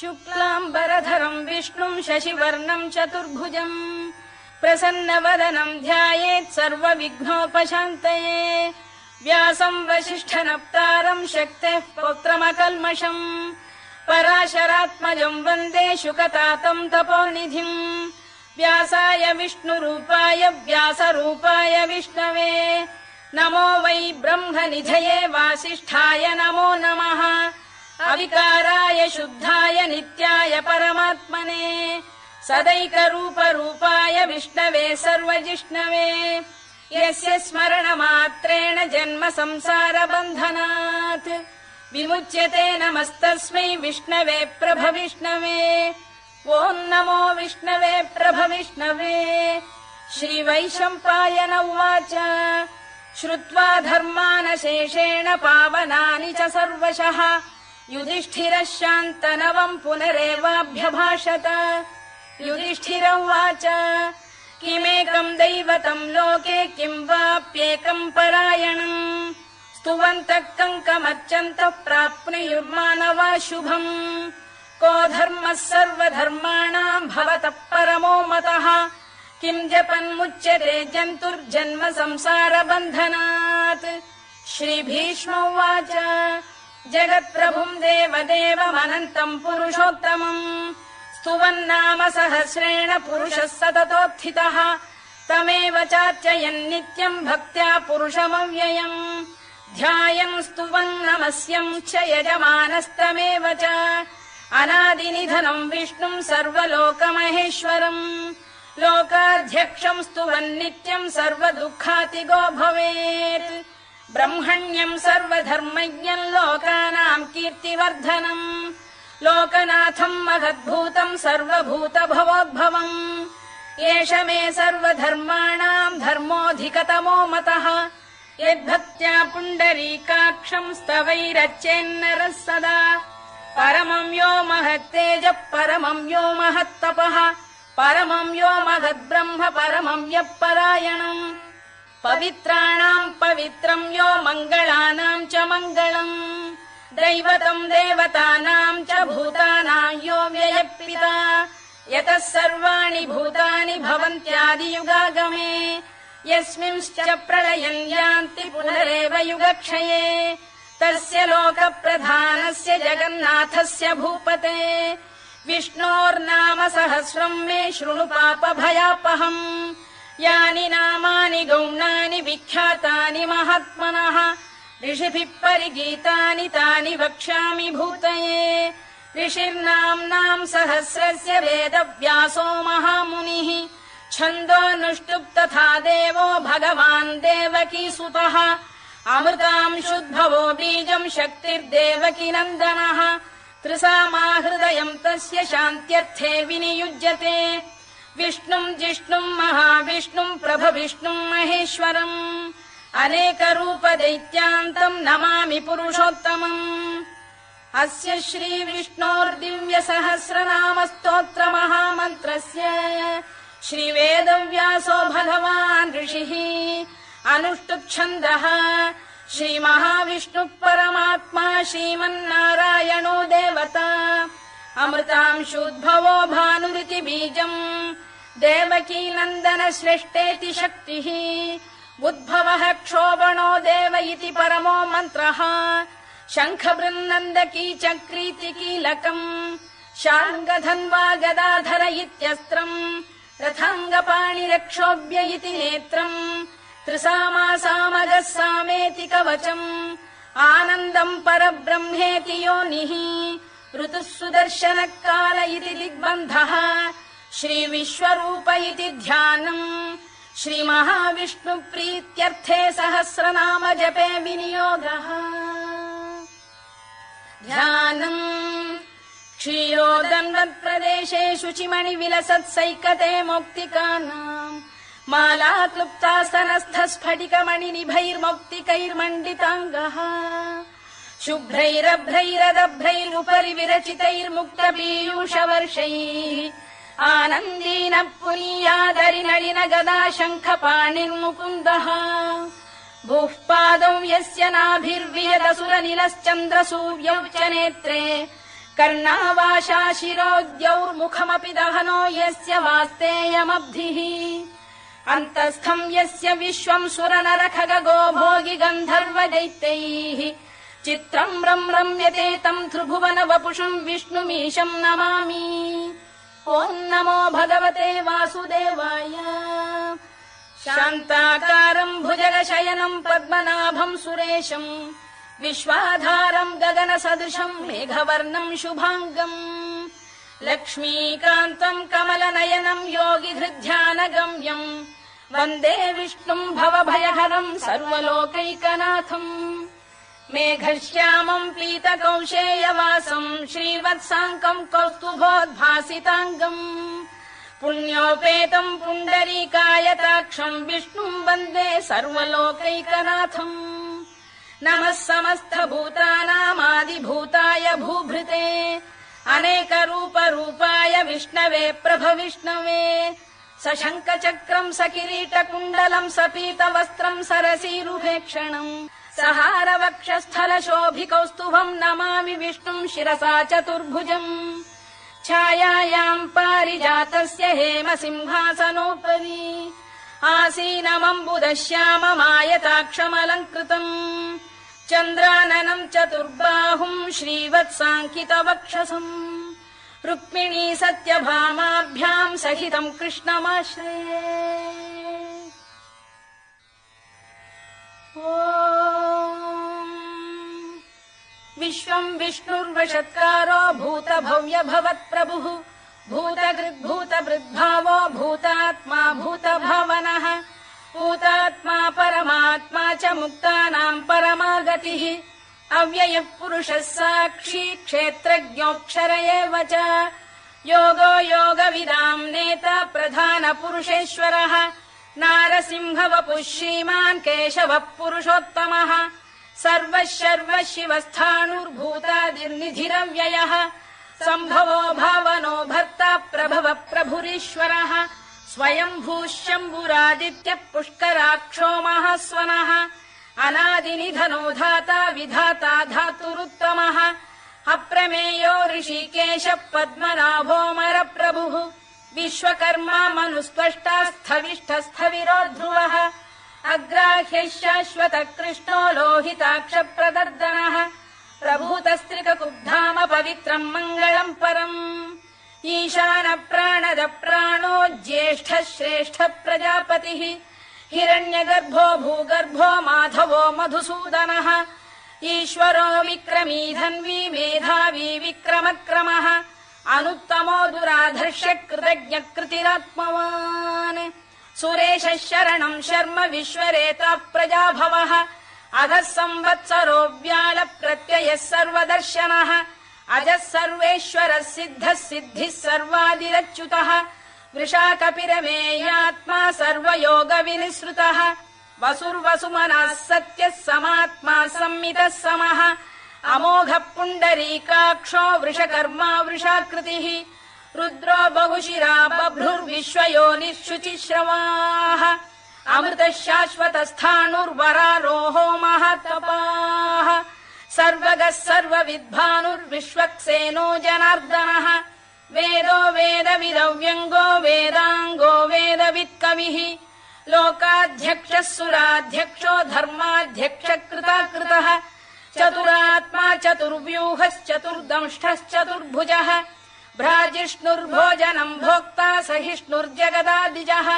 शुक्लाम्बरधरम् विष्णुम् शशिवर्णम् चतुर्भुजम् प्रसन्नवदनम् ध्यायेत् सर्वविघ्नोपशान्तये व्यासम् वसिष्ठनप्तारम् शक्तेः पौत्रमकल्मषम् पराशरात्मजम् वन्दे शुकतातम् तपोनिधिम् व्यासाय विष्णुरूपाय व्यासरूपाय विष्णवे नमो वै ब्रह्मनिधये वासिष्ठाय नमो नमः अविकाराय शुद्धाय नित्याय परमात्मने सदैकरूपरूपाय विष्णवे सर्वजिष्णवे यस्य स्मरणमात्रेण जन्म संसारबन्धनात् विमुच्यते नमस्तस्मै विष्णवे प्रभविष्णवे ॐ नमो विष्णवे प्रभविष्णवे श्रीवैशम्पायन उवाच श्रुत्वा धर्मानशेषेण पावनानि च सर्वशः युधिष्ठिरः शान्तनवम् पुनरेवाभ्यभाषत युधिष्ठिर उवाच किमेकम् दैवतम् लोके किम् वाप्येकम् परायणम् स्तुवन्तः कङ्कमर्चन्तः प्राप्नुयुर्मानवा शुभम् को धर्मः सर्वधर्माणाम् भवतः परमो मतः किम् जपन्मुच्यते जन्तुर्जन्म संसारबन्धनात् श्रीभीष्म उवाच जगत्प्रभुम् देवदेवमनन्तम् पुरुषोत्तमम् स्तुवन्नाम सहस्रेण पुरुषः सततोत्थितः तमेव चार्चयन्नित्यम् भक्त्या पुरुषमव्ययम् ध्यायन् स्तुवन् नमस्यम् च यजमानस्तमेव च अनादिनिधनम् विष्णुम् सर्वलोकमहेश्वरम् लोकाध्यक्षम् स्तुवन्नित्यम् सर्वदुःखातिगो भवेत् ब्रह्मण्यम् सर्वधर्मज्ञम् लोकानाम् कीर्तिवर्धनम् लोकनाथम् महद्भूतम् सर्वभूतभवोद्भवम् एष मे सर्वधर्माणाम् धर्मोऽधिकतमो मतः यद्भक्त्या पुण्डरीकाक्षम् स्तवैरच्चेन्नरः सदा परमम् यो महत्तेजः परमम् यो महत्तपः परमम् यो महद्ब्रह्म परमम् यः परायणम् पवित्राणाम् पवित्रम् यो मङ्गलानाम् च मङ्गलम् दैवतम् देवतानाम् च भूतानाम् यो व्ययः यतः सर्वाणि भूतानि भवन्त्यादियुगागमे यस्मिंश्च प्रलयम् यान्ति पुनरेव युगक्षये तस्य लोकप्रधानस्य जगन्नाथस्य भूपते विष्णोर्नाम सहस्रम् मे शृणु पापभयापहम् यानि नामानि गौणानि विख्यातानि महात्मनः ऋषिभिः परिगीतानि तानि वक्ष्यामि भूतये ऋषिर्नाम्नाम् सहस्रस्य वेदव्यासो महामुनिः छन्दोऽनुष्टुप् तथा देवो भगवान् देवकीसुतः अमृतांशुद्भवो बीजम् शक्तिर्देवकी नन्दनः त्रिसामाहृदयम् तस्य शान्त्यर्थे विनियुज्यते विष्णुम् जिष्णुम् महाविष्णुम् प्रभविष्णुम् महेश्वरम् अनेकरूपदैत्यान्तम् नमामि पुरुषोत्तमम् अस्य श्रीविष्णोर्दिव्यसहस्रनामस्तोत्रमहामन्त्रस्य श्रीवेदव्यासो भगवान् ऋषिः अनुष्टुप्छन्दः श्रीमहाविष्णुः परमात्मा श्रीमन्नारायणो देवता अमृतांशोद्भवो भानुरिति बीजम् देवकी नन्दन श्रेष्ठेति शक्तिः उद्भवः क्षोभणो देव इति परमो मन्त्रः शङ्खबृन्नन्दकी चक्रीति कीलकम् शार्ङ्गधन्वा गदाधर इत्यस्त्रम् रथाङ्गपाणिरक्षोभ्य इति नेत्रम् त्रिसामासामगः सामेति कवचम् आनन्दम् परब्रह्मेति योनिः ऋतुः सुदर्शनकाल इति दिग्बन्धः श्रीविश्वरूप इति ध्यानम् श्रीमहाविष्णुप्रीत्यर्थे सहस्रनाम जपे विनियोगः ध्यानम् क्षीरोदन्वत्प्रदेशे शुचिमणिविलसत्सैकते मौक्तिकानाम् मालाक्लुप्तासनस्थस्फटिकमणिनिभैर्मौक्तिकैर्मण्डिताङ्गः शुभ्रैरभ्रैरदभ्रैरुपरि विरचितैर्मुक्तपीयूषवर्षैः आनन्दीन पुनीयादरिनलिन गदा शङ्खपाणिर्मुकुन्दः भूः पादौ यस्य नाभिर्वियदसुरनिलश्चन्द्रसूर्यौ च नेत्रे कर्णावाशा शिरोद्यौर्मुखमपि दहनो यस्य वास्तेयमब्धिः अन्तस्थम् यस्य विश्वम् सुरनरखगो भोगि गन्धर्व दैत्यैः चित्रम् रम्यते तम् त्रिभुवन वपुषुम् विष्णुमीशम् नमामि। ॐ नमो भगवते वासुदेवाय। शान्ताकारम् भुजगशयनम् पद्मनाभम् सुरेशम् विश्वाधारम् गगनसदृशम् मेघवर्णम् शुभाङ्गम् लक्ष्मीकान्तम् कमलनयनम् योगिहृद्ध्यानगम्यम् वन्दे विष्णुम् भवभयहरम् सर्वलोकैकनाथम् मेघश्यामम् पीतकौशेयवासम् श्रीवत्साङ्कम् कौस्तुभोद्भासिताङ्गम् पुण्योपेतम् पुण्डरीकायताक्षम् विष्णुम् वन्दे सर्वलोकैकनाथम् नमः समस्तभूतानामादिभूताय भूभृते अनेकरूपरूपाय विष्णवे प्रभविष्णवे सशङ्खचक्रम् सकिरीटकुण्डलम् सपीतवस्त्रम् सरसीरुभेक्षणम् सहारवक्षस्थलशोभिकौस्तुभम् नमामि विष्णुम् शिरसा चतुर्भुजम् छायायाम् पारिजातस्य हेमसिंहासनोपरि आसीनमम्बुदश्याममायताक्षमलङ्कृतम् चन्द्राननम् चतुर्बाहुम् श्रीवत्साङ्कितवक्षसम् रुक्मिणी सत्यभामाभ्याम् सहितम् कृष्णमाश्रये। विश्वम् विष्णुर्वषत्कारो भूतभव्य भवत्प्रभुः भूतकृद्भूतभृद्भावो भूतात्मा भूतभावनः भूतात्मा परमात्मा च मुक्तानाम् परमागतिः अव्ययः पुरुषः साक्षी क्षेत्रज्ञोऽक्षर एव च योगो योगविदाम् नेता प्रधानपुरुषेश्वरः नारसिंहवपुः श्रीमान् केशवः पुरुषोत्तमः सर्वः शर्वः शिवस्थाणुर्भूतादिर्निधिरव्ययः सम्भवो भावनो भर्ता प्रभवः प्रभुरीश्वरः स्वयम्भूः शम्भुरादित्यः पुष्कराक्षो महास्वनः अनादिनिधनो धाता विधाता धातुरुत्तमः अप्रमेयो ऋषिकेशः पद्मनाभोऽमरप्रभुः विश्वकर्मा मनुस्त्वष्टा स्थविष्ठस्थविरो ध्रुवः अग्राह्यः शाश्वतः कृष्णो लोहिताक्षप्रदर्दनः प्रभूतस्त्रिककुब्धाम पवित्रम् मङ्गलम् परम् ईशानप्राणद प्राणो ज्येष्ठः श्रेष्ठः प्रजापतिः हिरण्यगर्भो भूगर्भो माधवो मधुसूदनः ईश्वरो विक्रमी धन्वी मेधावी विक्रमक्रमः अनुत्तमो दुराधर्ष्य कृतज्ञ कृतिरात्मवान् सुरेशः शरणम् शर्म विश्वरेता प्रजाभवः अधः संवत्सरो व्याल प्रत्ययः सर्वदर्शनः अजः सर्वेश्वरः सिद्धः सिद्धिः सर्वादिरच्युतः वृषाकपिरमेयात्मा सर्वयोगविनिसृतः वसुर्वसुमनः सत्यः समात्मा संमितः समः अमोघः पुण्डरीकाक्षो वृषकर्मा वृषाकृतिः रुद्रो बहुशिरा बभ्रुर्विश्वयोनिः शुचिश्रवाः अमृतः शाश्वतस्थाणुर्वरारोहो महातपाः सर्वगः सर्वविद्भानुर्विश्वक्सेनो जनार्दनः वेदो वेदविदव्यङ्गो वेदाङ्गो वेदवित्कविः लोकाध्यक्षः सुराध्यक्षो धर्माध्यक्षः कृताकृतः चतुरात्मा चतुर्व्यूहश्चतुर्दंष्टश्चतुर्भुजः भ्राजिष्णुर्भोजनम् भोक्ता सहिष्णुर्जगदादिजः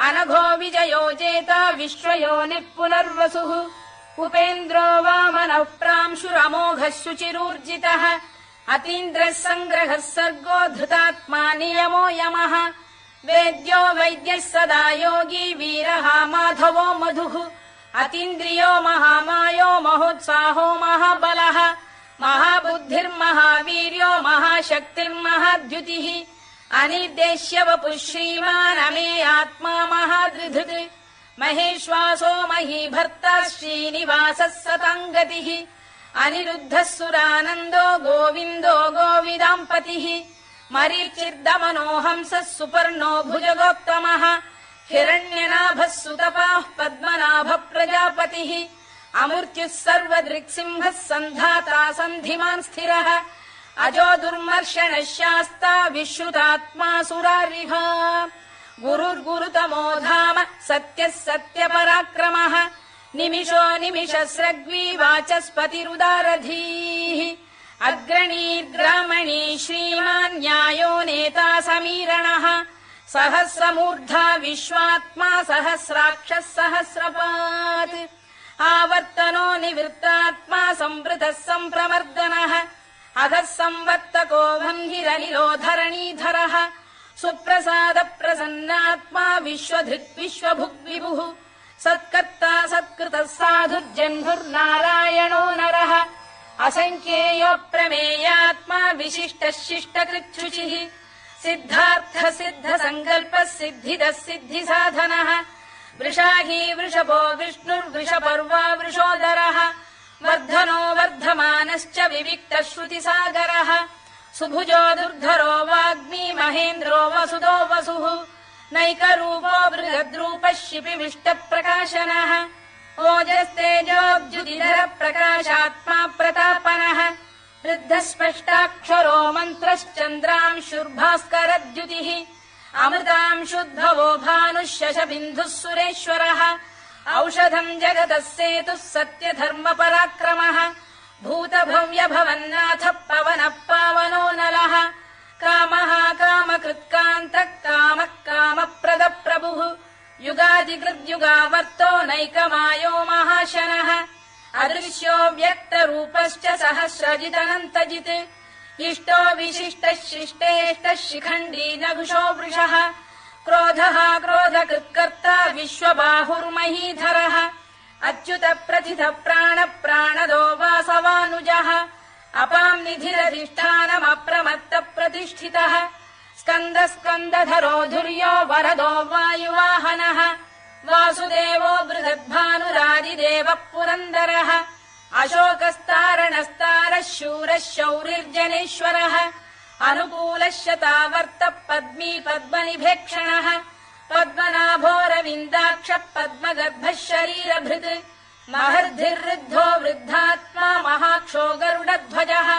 अनघो विजयो जेता विश्वयोनिः पुनर्वसुः उपेन्द्रो वामनः प्रांशुरमोघः शुचिरूर्जितः अतीन्द्रः सङ्ग्रहः सर्गो धृतात्मा नियमो यमः वेद्यो वैद्यः सदा योगी वीरः माधवो मधुः अतीन्द्रियो महामायो महोत्साहो महाबलः महाबुद्धिर्महावीर्यो महाशक्तिर्महाद्युतिः अनिर्देश्य वपुः श्रीमान् अमेयात्मा महाद्विधृत् महेश्वासो महीभर्ता श्रीनिवासः सताङ्गतिः अनिरुद्धः सुरानन्दो गोविन्दो गोविदाम्पतिः मरीचिर्दमनो हंसः सुपर्णो भुजगोत्तमः हिरण्यनाभः सुतपाः पद्मनाभः प्रजापतिः अमृत्युः सर्वदृक्सिंहः सन्धाता सन्धिमान् स्थिरः अजो दुर्मर्षणः शास्ता विश्रुतात्मा सुरारिः गुरुर्गुरुतमो धाम सत्यः सत्यपराक्रमः निमिषो निमिषस्रग्वी वाचस्पतिरुदारधीः अग्रणीर्ग्रामणी श्रीमान् न्यायो नेता समीरणः सहस्रमूर्धा विश्वात्मा सहस्राक्षः सहस्रपात् आवर्तनो निवृत्तात्मा संवृतः सम्प्रमर्दनः अधः संवर्तको वह्निरनिलो धरणीधरः सुप्रसाद प्रसन्नात्मा विश्वधृक् विश्वभुक् विभुः सत्कर्ता सत्कृतः साधुर्जह्नुर्नारायणो नरः असङ्ख्येयो प्रमेयात्मा विशिष्टः शिष्टकृच्छुचिः सिद्धार्थ सिद्ध सङ्कल्पः सिद्धिदः सिद्धिसाधनः वृषाही वृषभो विष्णुर्वृषपर्वा वृषोदरः वर्धनो वर्धमानश्च विविक्तः श्रुतिसागरः सुभुजो दुर्धरो वाग्मी महेन्द्रो वसुदो वसुः नैकरूपो बृहद्रूपः शिपिविष्टप्रकाशनः ओजस्तेजोऽब्जुदिधर प्रकाशात्मा प्रतापनः वृद्धस्पष्टाक्षरो मन्त्रश्चन्द्रांशुर्भास्करद्युतिः अमृतांशुद्भवो भानुः शशबिन्दुः सुरेश्वरः औषधम् जगतः सेतुः सत्यधर्मपराक्रमः भूतभव्यभवन्नाथः पवनः पावनो नलः कामः कामकृत्कान्तः कामः कामप्रदप्रभुः युगादिकृद्युगावर्तो नैकमायो महाशनः अदृश्यो व्यक्तरूपश्च सहस्रजिदनन्तजित् इष्टो विशिष्टः शिष्टेष्टः शिखण्डी नघुषो वृषः क्रोधः क्रोधकृत्कर्ता विश्वबाहुर्महीधरः अच्युत प्रथित प्राण प्राणदो वासवानुजः अपाम् निधिरधिष्ठानमप्रमत्त प्रतिष्ठितः स्कन्द स्कन्दधरो धुर्यो वरदो वायुवाहनः वासुदेवो बृहद्भानुरादिदेवः पुरन्दरः अशोकस्तारणस्तारः शूरः शौरिर्जनेश्वरः अनुकूलः शतावर्तः पद्मी पद्मनिभेक्षणः पद्मनाभोरविन्दाक्षः पद्मगर्भः शरीरभृत् महर्धिर्वृद्धो वृद्धात्मा महाक्षो गरुडध्वजः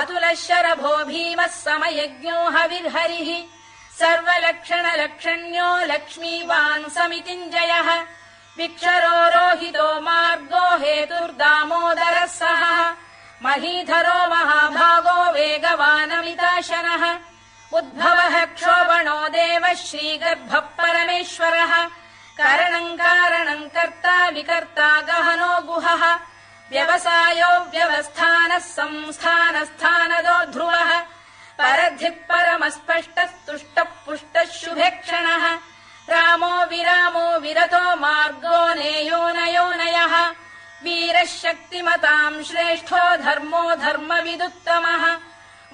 अतुलः शरभो भीमः समयज्ञो हविर्हरिः सर्वलक्षणलक्षण्यो लक्ष्मीवान् समितिञ्जयः विक्षरो रोहितो मार्गो हेतुर्दामोदरः सः महीधरो महाभागो वेगवानमिताशनः उद्भवः क्षोभणो देवः श्रीगर्भः परमेश्वरः करणम् कारणम् कर्ता विकर्ता गहनो गुहः व्यवसायो व्यवस्थानः संस्थानस्थानदो ध्रुवः परधिः परमस्पष्टस्तुष्टः पुष्टः शुभेक्षणः रामो विरामो विरतो मार्गो नेयो नयोनयः वीरः शक्तिमताम् श्रेष्ठो धर्मो धर्मविदुत्तमः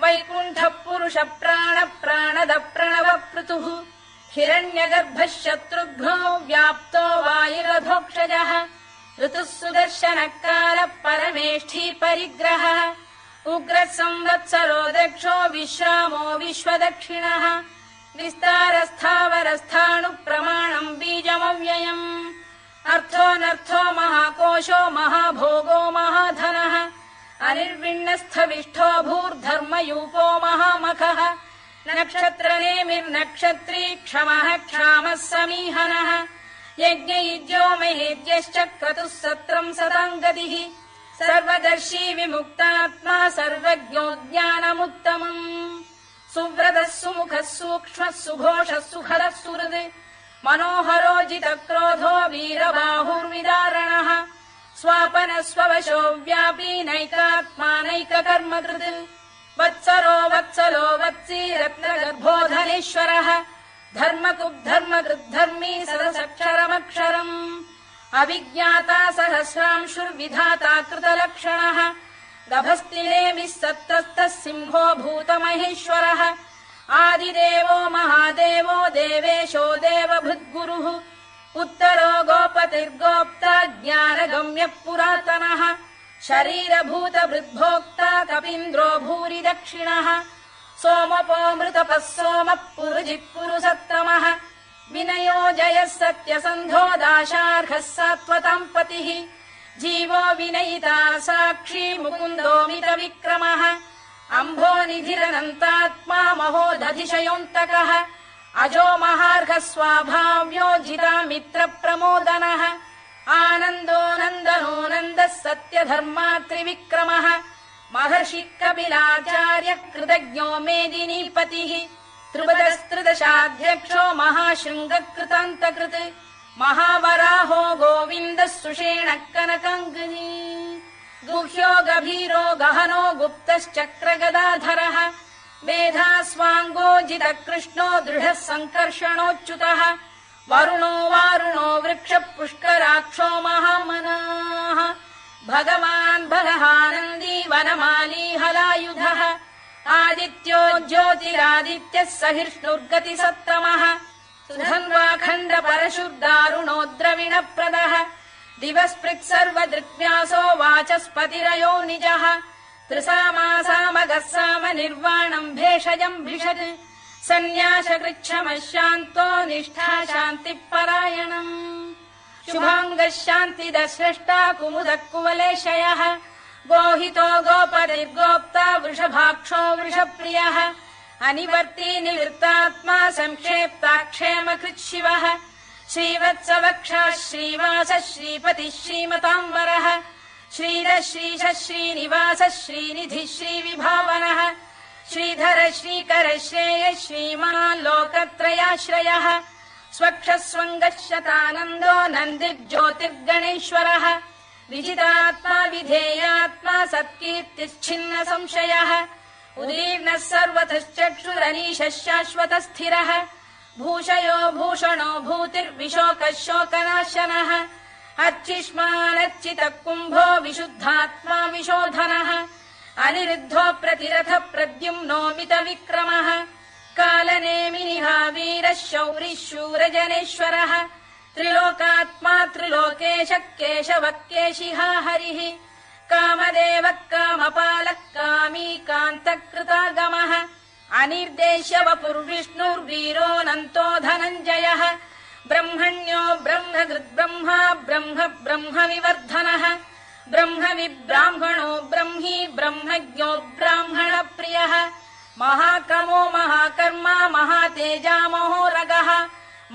वैकुण्ठः पुरुष प्राण प्राणद प्रणव पृतुः हिरण्यगर्भः शत्रुघ्नो व्याप्तो वायुरधोक्षजः ऋतुः सुदर्शनकालः परमेष्ठी परिग्रहः उग्रः संवत्सरो दक्षो विश्रामो विश्वदक्षिणः विस्तारस्थावरस्थाणुः प्रमाणम् बीजमव्ययम् अर्थोऽनर्थो महाकोशो महाभोगो महाधनः अनिर्विण्णस्थविष्ठो भूर्धर्मयूपो महामखः नक्षत्रनेमिर्नक्षत्री क्षमः क्षामः समीहनः यज्ञयुज्यो महेद्यश्च क्रतुः सत्रम् सताम् गतिः सर्वदर्शी विमुक्तात्मा सर्वज्ञो ज्ञानमुत्तमम् सुव्रतः सुमुखः सूक्ष्मः सुघोषः सुखदः सुहृद् मनोहरो जितक्रोधो वीरबाहुर्विदारणः स्वापनः स्ववशो व्यापी नैकात्मा नैककर्मकृत् वत्सरो वत्सलो वत्सी रत्नगर्भोधनेश्वरः धर्मकृद्धर्मकृद्धर्मी सदसक्षरमक्षरम् अभिज्ञाता सहस्रांशुर्विधाता कृतलक्षणः गभस्तिनेमिः सत्तस्तः सिंहो भूतमहेश्वरः आदिदेवो महादेवो देवेशो देवभृद्गुरुः उत्तरो गोपतिर्गोप्ता ज्ञानगम्यः पुरातनः शरीरभूतभृद्भोक्ता कपीन्द्रो भूरि दक्षिणः सोमपोऽमृतपः सोमः पुरुजित् पुरुसत्तमः विनयो जयः सत्यसन्धो दाशार्हः सात्वताम् पतिः जीवो विनयिता साक्षी मुकुन्दोमितविक्रमः अम्भोनिधिरनन्तात्मा महोदधिशयोऽन्तकः अजो महार्घ स्वाभाव्यो जितामित्रप्रमोदनः आनन्दो नन्दनो नन्दः सत्यधर्मा त्रिविक्रमः महर्षि कपिलाचार्य कृतज्ञो मेदिनीपतिः त्रिपदस्त्रिदशाध्यक्षो महाशृङ्गकृतान्तकृत् महावराहो गोविन्दः सुषेणः कनकाङ्गनी गुह्यो गभीरो गहनो गुप्तश्चक्रगदाधरः मेधास्वाङ्गो जितकृष्णो दृढः सङ्कर्षणोच्युतः वरुणो वारुणो वृक्षः पुष्कराक्षो महामनाः भगवान् बलहानन्दी वनमाली हलायुधः आदित्यो ज्योतिरादित्यः सहिष्णुर्गतिसत्तमः सुधन्वाखण्ड परशुर्दारुणो द्रविणप्रदः दिवस्पृक् सर्वदृक्व्यासो वाचस्पतिरयो निजः त्रिसामासामगः साम निर्वाणम् भेषजम् भिषत् सन्न्यासकृच्छमः शान्तो निष्ठा शान्तिपरायणम् शुभाङ्गः शान्तिदः स्रष्टा कुमुदः कुवलेशयः गोहितो गोपतिर्गोप्ता वृषभाक्षो वृषप्रियः अनिवर्ती निवृत्तात्मा संक्षेप्ताक्षेमकृच्छिवः श्रीवत्सवक्षा श्रीवासः श्रीपतिः श्रीमताम्बरः श्रीरः श्रीशः श्रीनिवासः श्रीनिधिः श्रीविभावनः श्रीधर श्रीकर श्रेयः श्रीमान् लोकत्रयाश्रयः स्वक्षः स्वङ्गः शतानन्दो नन्दिर्ज्योतिर्गणेश्वरः विजितात्मा विधेयात्मा सत्कीर्तिश्छिन्न संशयः उदीर्णः सर्वतश्चक्षुरनीशः शाश्वतः स्थिरः भूषयो भूषणो भूतिर्विशोकः शोकनाशनः अर्चिष्मानर्चितः कुम्भो विशुद्धात्मा विशोधनः अनिरुद्धो प्रतिरथ प्रद्युम्नो मितविक्रमः कालनेमिनिः वीरः शौरिः शूरजनेश्वरः त्रिलोकात्मा त्रिलोकेशः केशवः केशिहा हरिः कामदेवः कामपालः कामी कान्तकृतागमः अनिर्देश्य वपुर्विष्णुर्वीरोऽनन्तो धनञ्जयः ब्रह्मण्यो ब्रह्मकृद्ब्रह्मा ब्रह्म ब्रह्मविवर्धनः ब्रह्मविब्राह्मणो ब्रह्मी ब्रह्मज्ञो ब्राह्मणप्रियः महाक्रमो महाकर्मा महातेजा महोरगः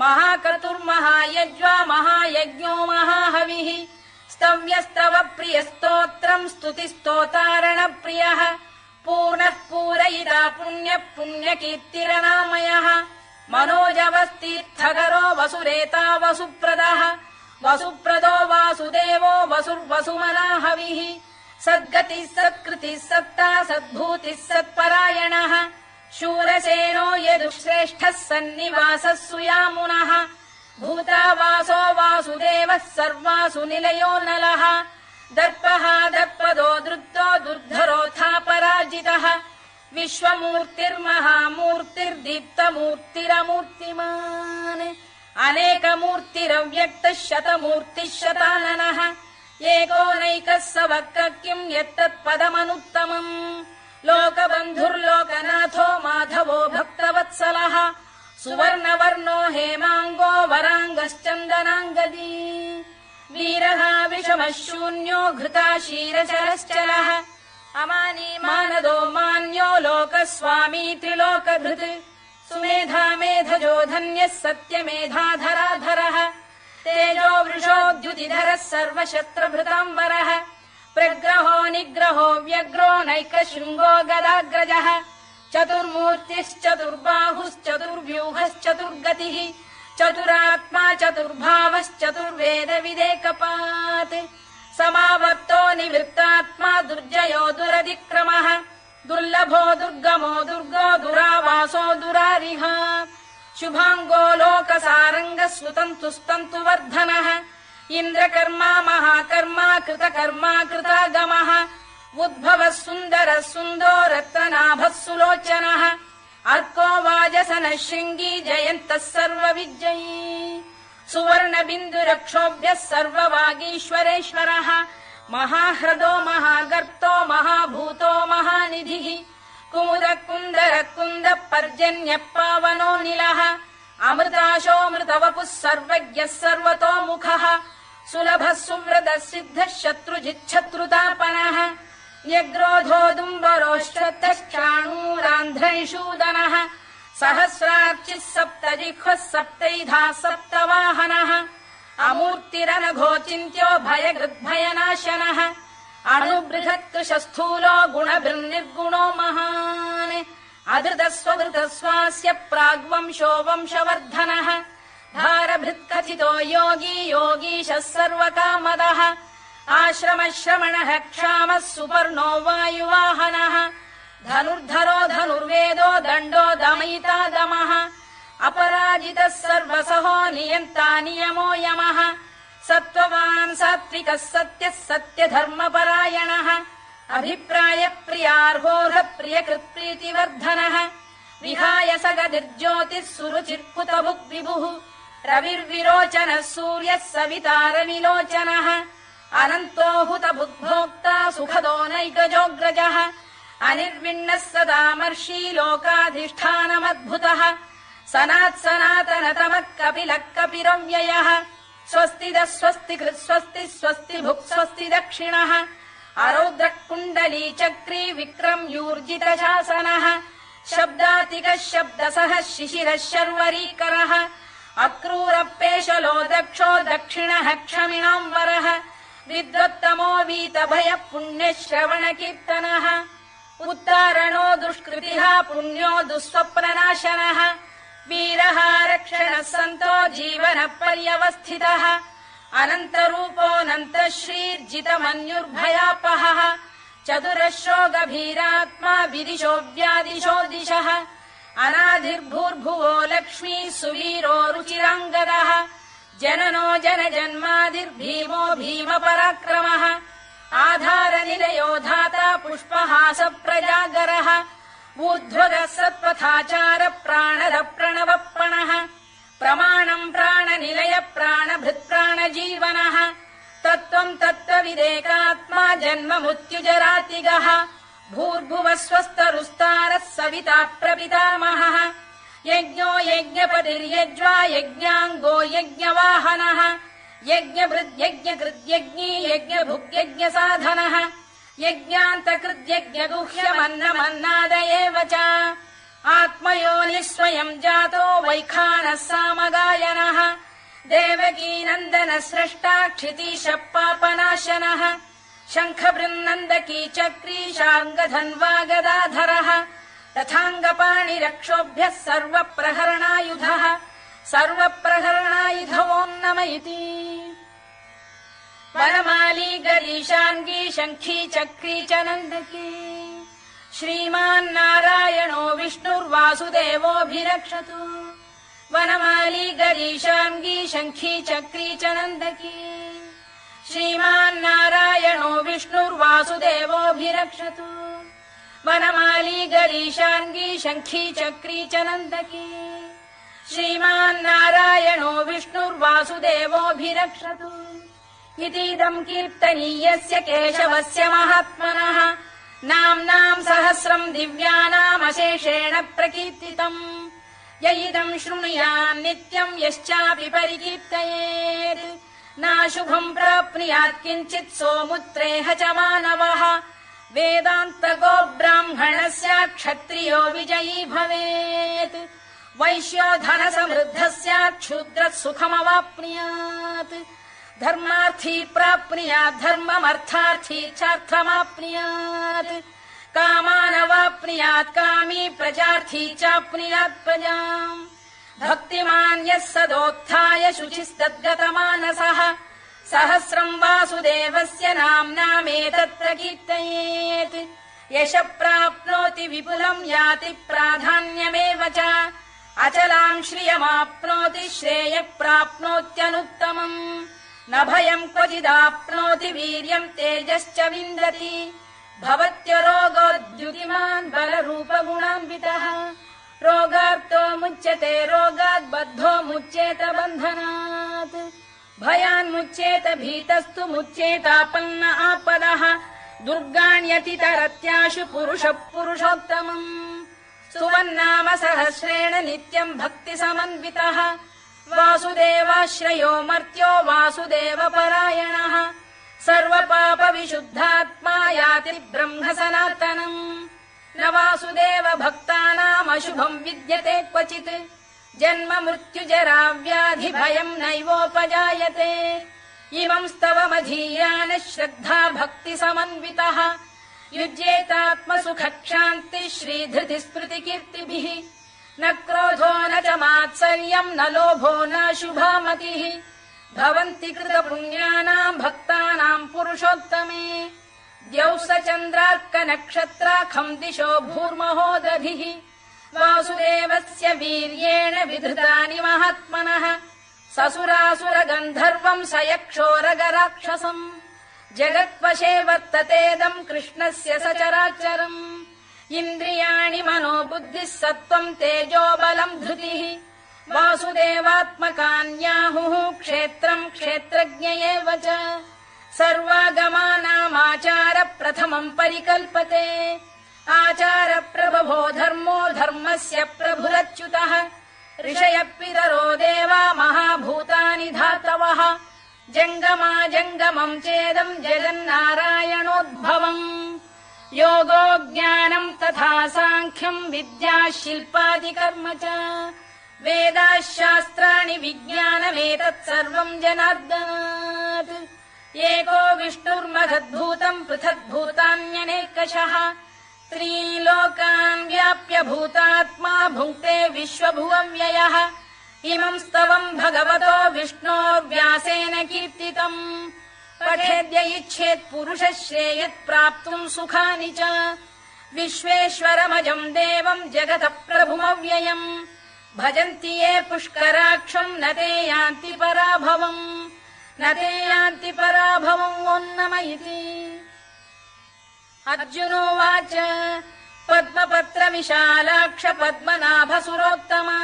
महाक्रतुर्महायज्वा महायज्ञो महाहविः स्तव्यस्तव प्रियस्तोत्रम् स्तुतिस्तोतारणप्रियः पूर्णः पूरयिता पुण्यः पुण्यकीर्तिरनामयः मनोजवस्तीर्थकरो वसुरेता वसुप्रदः वसुप्रदो वासुदेवो वसुर्वसुमनाहविः सद्गतिः सत्कृतिः सत्ता सद्भूतिः सत्परायणः शूरसेनो यदुश्रेष्ठः सन्निवासः सुयामुनः भूतावासो वासुदेवः सर्वासु निलयो नलः दर्पः दर्पदो दृप्तो दुर्धरोऽथापराजितः विश्वमूर्तिर्महामूर्तिर्दीप्तमूर्तिरमूर्तिमान् अनेकमूर्तिरव्यक्तः शतमूर्तिः शताननः एकोनैकः स वक्र किम् यत्तत्पदमनुत्तमम् लोकबन्धुर्लोकनाथो माधवो भक्तवत्सलः सुवर्णवर्णो हेमाङ्गो वराङ्गश्चन्दनाङ्गदी वीरः विषमः शून्यो घृता क्षीरचरश्चलः अमानी मानदो मान्यो लोकस्वामी त्रिलोकभृत् सुमेधा मेधजो धन्यः सत्यमेधाधराधरः तेजो वृषोद्युतिधरः सर्वशस्त्रभृताम्बरः प्रग्रहो निग्रहो व्यग्रो नैकशृङ्गो गदाग्रजः चतुर्मूर्तिश्चतुर्बाहुश्चतुर्व्यूहश्चतुर्गतिः चतुरात्मा चतुर्भावश्चतुर्वेदविदेकपात् समावर्तो निवृत्तात्मा दुर्जयो दुरतिक्रमः दुर्लभो दुर्गमो दुर्गो दुरावासो दुरारिः शुभाङ्गो लोकसारङ्गः सुतन्तुस्तन्तुवर्धनः इन्द्रकर्मा महाकर्मा कृतकर्मा कृतागमः उद्भवः सुन्दरः सुन्दो रत्ननाभः सुलोचनः अर्को वाजसनः शृङ्गी जयन्तः सर्वविजयी सुवर्णबिन्दुरक्षोभ्यः सर्ववागीश्वरेश्वरः महाह्रदो महागर्तो महाभूतो महानिधिः कुमुदः कुन्दरः कुन्दः पर्जन्यः पावनोऽनिलः अमृताशोऽमृतवपुः सर्वज्ञः सर्वतोमुखः सुलभः सुव्रतः सिद्धः शत्रुजिच्छत्रुतापनः न्यग्रोधोदुम्बरोश्चक्षाणूरान्ध्रैषूदनः सहस्रार्चिः सप्तजिह्वः सप्तैधा सप्तवाहनः अमूर्तिरनघोचिन्त्यो भयगृद्भयनाशनः अणुबृहत्कृशस्थूलो गुणभिर्निर्गुणो महान् अधृतस्वधृतस्वास्य प्राग्वंशो वंशवर्धनः भारभृत्कथितो योगी योगीशः सर्वकामदः आश्रमश्रमणः क्षामः सुपर्णो वायुवाहनः धनुर्धरो धनुर्वेदो दण्डो दमयिता दमः अपराजितः सर्वसहो नियन्ता नियमो यमः सत्त्ववान् सात्विकः सत्यः सत्यधर्मपरायणः अभिप्रायप्रियार्होः प्रियकृत्प्रीतिवर्धनः विहाय सगतिर्ज्योतिः सुरुचिर्कुतभुक् विभुः रविर्विरोचनः सूर्यः सवितारविलोचनः अनन्तो हुतभुग्भोक्ता सुखदो नैकजोऽग्रजः अनिर्विण्णः सदामर्षी लोकाधिष्ठानमद्भुतः सनात्सनातनतमः कपिलः कपिरव्ययः स्वस्तिदः स्वस्तिकृत् स्वस्ति स्वस्तिभुक् स्वस्ति दक्षिणः अरौद्रः कुण्डली चक्री विक्रम्यूर्जितशासनः शब्दातिकः शब्दसः शिशिरः शर्वरीकरः अक्रूरपेशलो दक्षो दक्षिणः क्षमिणाम्बरः विद्वत्तमो वीतभयः पुण्यश्रवणकीर्तनः उत्तारणो दुष्कृतिः पुण्यो दुःस्वप्ननाशनः वीरः रक्षणः सन्तो जीवनः पर्यवस्थितः अनन्तरूपोऽनन्तः श्रीर्जितमन्युर्भयापहः चतुरश्रो गभीरात्मा विदिशो व्यादिशो दिशः अनाधिर्भूर्भुवो लक्ष्मी सुवीरो रुचिराङ्गदः जननो जनजन्मादिर्भीमो भीमपराक्रमः आधारनिलयो धाता पुष्पहास प्रजागरः ऊर्ध्वगः सत्पथाचार प्राणद प्रणवप्रणः प्रमाणम् प्राणनिलय प्राणभृत्प्राणजीवनः तत्त्वम् तत्त्वविदेकात्मा जन्म मृत्युजरातिगः भूर्भुवः स्वस्तरुस्तारः सविता प्रपितामहः यज्ञो यज्ञपतिर्यज्वा यज्ञाङ्गो यज्ञवाहनः यज्ञभृद्यज्ञकृद्यज्ञी यज्ञभुग्यज्ञसाधनः यज्ञान्तकृद्यज्ञगुह्यमन्नमन्नाद एव च आत्मयोनिः स्वयम् जातो वैखानः सामगायनः देवकीनन्दन स्रष्टा क्षितीशः पापनाशनः शङ्खबृन्नन्दकी चक्री शार्ङ्गधन्वा गदाधरः रथाङ्गपाणिरक्षोभ्यः सर्वप्रहरणायुधः सर्वप्रहरणायुधवोन्नम इति वनमाली गरीशाङ्गी शङ्खी चक्री च नन्दकी श्रीमान्नारायणो विष्णुर्वासुदेवोऽभिरक्षतु वनमाली गरीशाङ्गी शङ्खी चक्री च नन्दकी श्रीमान्नारायणो विष्णुर्वासुदेवोऽभिरक्षतु वनमाली गरीशाङ्गी शङ्खी चक्री च नन्दकी श्रीमान्नारायणो विष्णुर्वासुदेवोऽभिरक्षतु इतीदम् कीर्तनीयस्य केशवस्य महात्मनः नाम्नाम् सहस्रम् दिव्यानामशेषेण प्रकीर्तितम् य इदम् शृणुयान् नित्यम् यश्चापि परिकीर्तयेत् नाशुभम् प्राप्नुयात् किञ्चित् सोमुत्रेह च मानवः वेदान्तको ब्राह्मणस्य क्षत्रियो विजयी भवेत् वैश्यो धनसमृद्धः स्यात् क्षुद्रः सुखमवाप्नुयात् धर्मार्थी प्राप्नुयात् धर्ममर्थार्थी चार्थमाप्नुयात् कामानवाप्नुयात् कामी प्रजार्थी चाप्नुयात् प्रजाम् भक्तिमान् यः सदोत्थाय शुचिस्तद्गतमानसः सहस्रम् वासुदेवस्य नाम्नामेतत् प्रकीर्तयेत् यशः प्राप्नोति विपुलम् याति प्राधान्यमेव च अचलाम् श्रियमाप्नोति श्रेयः प्राप्नोत्यनुत्तमम् न भयम् क्वचिदाप्नोति वीर्यम् तेजश्च विन्दति भवत्यरोगोद्युतिमान् बलरूपगुणान्वितः रोगार्तो मुच्यते रोगात् बद्धो मुच्येत बन्धनात् भयान्मुच्येत भीतस्तु मुच्येतापन्न आपदः दुर्गाण्यतितरत्याशु पुरुषः पुरुषोत्तमम् सुवन्नाम सहस्रेण नित्यम् भक्तिसमन्वितः वासुदेवाश्रयो मर्त्यो वासुदेवपरायणः सर्वपापविशुद्धात्मा याति ब्रह्म सनातनम् न वासुदेव भक्तानामशुभम् विद्यते क्वचित् जन्म मृत्युजरा व्याधि भयम् नैवोपजायते इमम् स्तवमधीयान श्रद्धा भक्ति समन्वितः युज्येतात्मसुखक्षान्ति श्रीधृति स्मृति कीर्तिभिः न क्रोधो न च मात्सर्यम् न लोभो न शुभा मतिः भवन्ति कृत पुण्यानाम् भक्तानाम् पुरुषोत्तमे द्यौः स चन्द्रार्क नक्षत्राखम् दिशो भूर्महो दधिः वासुदेवस्य वीर्येण विधृतानि महात्मनः ससुरासुर गन्धर्वम् स यक्षोरगराक्षसम् जगत्वशे वर्ततेदम् कृष्णस्य सचराचरम् इन्द्रियाणि मनो बुद्धिः सत्त्वम् तेजो बलम् धृतिः वासुदेवात्मकान्याहुः क्षेत्रम् क्षेत्रज्ञ एव च सर्वागमानामाचार प्रथमम् परिकल्पते आचार प्रभवो धर्मो धर्मस्य प्रभुरच्युतः ऋषयः पितरो देवा महाभूतानि धातवः जङ्गमा जङ्गमम् चेदम् जगन्नारायणोद्भवम् योगो ज्ञानम् तथा साङ्ख्यम् विद्या शिल्पादिकर्म च वेदाः शास्त्राणि विज्ञानमेतत् सर्वम् जनार्दनात् एको विष्णुर्महद्भूतम् पृथग्भूतान्यनेकशः त्रीन् लोकान् व्याप्य भूतात्मा भुङ्क्ते विश्वभुवव्ययः इमम् स्तवम् भगवतो विष्णोर्व्यासेन कीर्तितम् पठेद्य इच्छेत् पुरुषः श्रेयत् प्राप्तुम् सुखानि च विश्वेश्वरमजम् देवम् जगतः प्रभुमव्ययम् भजन्ति ये पुष्कराक्षम् न ते यान्ति पराभवम् न ते यान्ति पराभवम् ओन्नम इति अर्जुनोवाच पद्मपत्र विशालाक्ष पद्मनाभसुरोत्तमा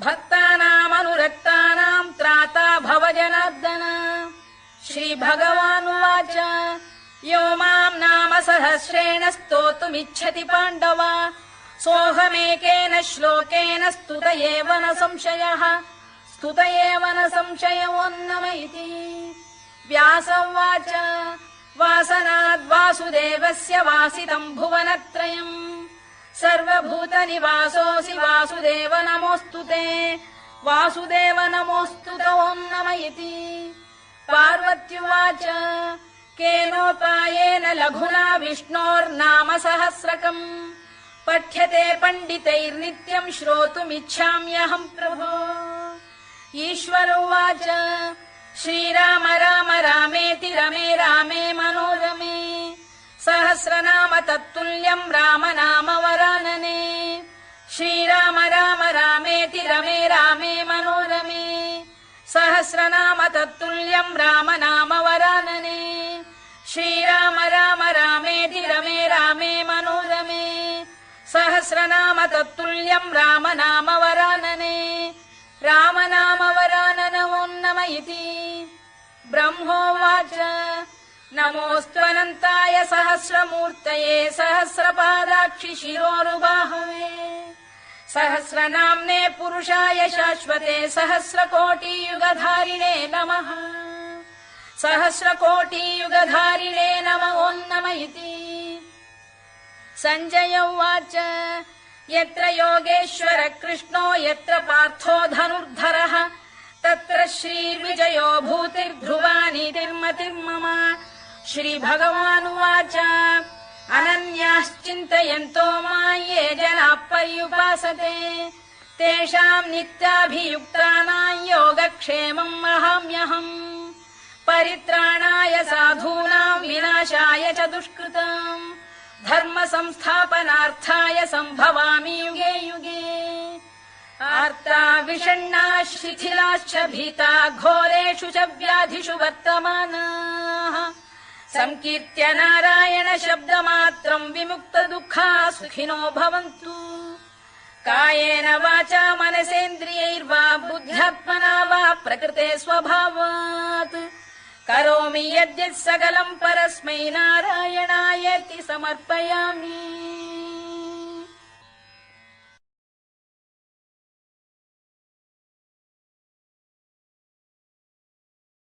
भक्तानामनुरक्तानाम् त्राता भव जनार्दन श्रीभगवानुवाच यो माम् नाम सहस्रेण स्तोतुमिच्छति पाण्डव सोऽहमेकेन श्लोकेन स्तुत एव न संशयः स्तुत एव न संशयोन्नम इति व्यास उवाच वासनाद्वासुदेवस्य वासितम् भुवनत्रयम् सर्वभूतनिवासोऽसि वासुदेव नमोऽस्तु ते वासुदेव नमोऽस्तु ते ओन्नम इति पार्वत्युवाच केनोपायेन लघुना विष्णोर्नाम सहस्रकम् पठ्यते पण्डितैर्नित्यम् श्रोतुमिच्छाम्यहम् प्रभो ईश्वर उवाच श्रीराम राम रामेति रमे रामे मनोरमे सहस्रनाम तत्तुल्यम् राम नाम वरानने श्रीराम राम रामेति रमे रामे मनोरमे सहस्रनाम तत्तुल्यम् राम नाम वरानने श्रीराम राम रामेति रमे रामे मनोरमे सहस्रनाम तत्तुल्यम् राम नाम वरानने राम नाम वरानन ओन्नम इति ब्रह्मोवाच नमोऽस्त्वनन्ताय सहस्रमूर्तये सहस्रपादाक्षि शिरोरुबाहवे सहस्रनाम्ने पुरुषाय शाश्वते सहस्रकोटियुगधारिणे नमः सहस्रकोटियुगधारिणे नम ओन्नम इति सञ्जय उवाच यत्र योगेश्वर कृष्णो यत्र पार्थो धनुर्धरः तत्र श्रीर्विजयो भूतिर्ध्रुवा नीतिर्मतिर्मम श्रीभगवानुवाच अनन्याश्चिन्तयन्तो मां ये जनाः पर्युपासते तेषाम् नित्याभियुक्तानां योगक्षेमम् अहम्यहम् परित्राणाय साधूनां विनाशाय च दुष्कृताम् धर्म संस्थापनार्थाय सम्भवामि युगे युगे आर्ता विषण्णाः शिथिलाश्च भीता घोरेषु च व्याधिषु वर्तमानाः संकीर्त्य नारायण शब्दमात्रम् विमुक्त दुःखाः सुखिनो भवन्तु कायेन वाचा मनसेन्द्रियैर्वा बुद्ध्यात्मना वा प्रकृते स्वभावात् करोमि यद्यत् सकलम् परस्मै नारायणायेति समर्पयामि।